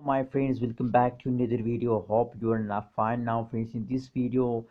My friends, welcome back to another video. Hope you are not fine now, friends. In this video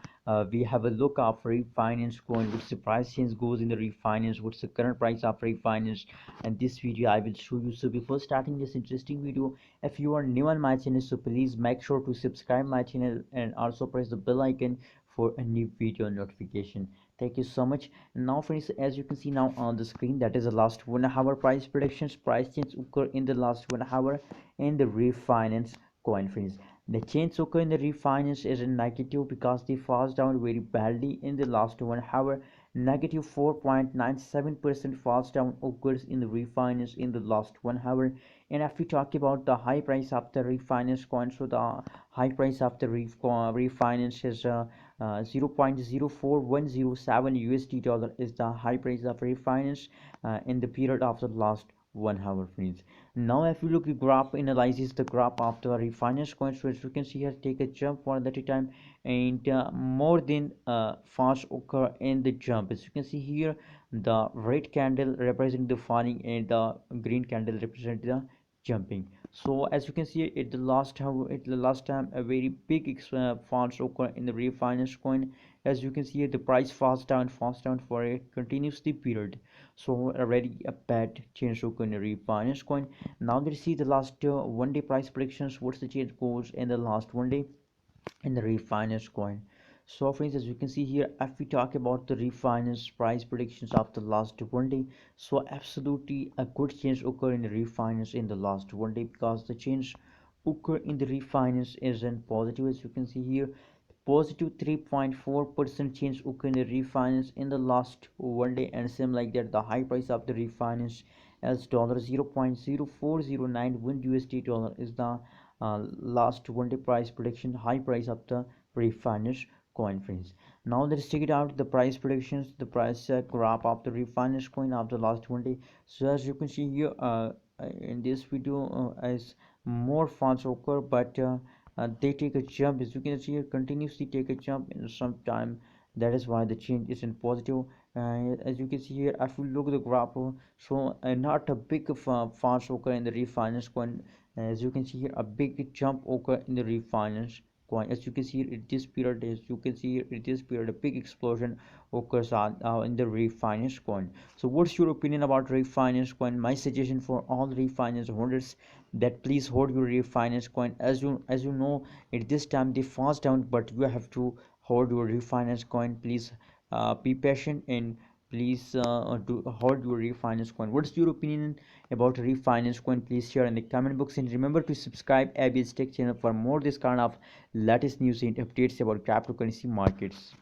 we have a look of refinance coin, what's the price change goes in the refinance, what's the current price of refinance, and this video I will show you. So before starting this interesting video, if you are new on my channel, so please make sure to subscribe my channel and also press the bell icon for a new video notification. Thank you so much. And now friends, as you can see now on the screen, that is the last 1 hour price predictions. Price change occur in the last 1 hour in the refinance coin, friends. The change occur in the refinance is a negative because they falls down very badly in the last 1 hour. Negative 4.97% falls down occurs in the refinance in the last 1 hour. And if we talk about the high price of the refinance coin, so the high price of the refinance is 0.04107 USD dollar is the high price of refinance in the period of the last 1 hour, friends. Now if you look, the graph analyzes the graph of the refinance coin. So as you can see here, take a jump one at a time, and more than fast occur in the jump. As you can see here, the red candle represent the falling and the green candle represent the jumping. So as you can see, at the last time a very big falls occur in the refinance coin. As you can see here, the price falls down for a continuously period. So already a bad change occur in the refinance coin. Now let's see the last 1 day price predictions. What's the change goes in the last 1 day in the refinance coin. So friends, as you can see here, if we talk about the refinance price predictions of the last 1 day, so absolutely a good change occur in the refinance in the last 1 day, because the change occur in the refinance is in positive. As you can see here, positive 3.4% change occur in the refinance in the last 1 day, and same like that the high price of the refinance as dollar 0.04091 USD dollar is the last 1 day price prediction high price of the refinance coin, friends. Now let's check it out, the price predictions, the price graph of the refinance coin of the last 1 day. So as you can see here, in this video, as more funds occur, but they take a jump. As you can see here, continuously take a jump in some time. That is why the change is in positive. As you can see here, if you look at the graph, so not a big funds occur in the refinance coin. As you can see here, a big jump occur in the refinance coin. As you can see here, in this period a big explosion occurs in the refinance coin. So what's your opinion about refinance coin? My suggestion for all refinance holders, that please hold your refinance coin. As you know, at this time they falls down, but you have to hold your refinance coin. Please be patient, and please do hold your refinance coin. What's your opinion about refinance coin? Please share in the comment box, and remember to subscribe abs tech channel for more this kind of latest news and updates about cryptocurrency markets.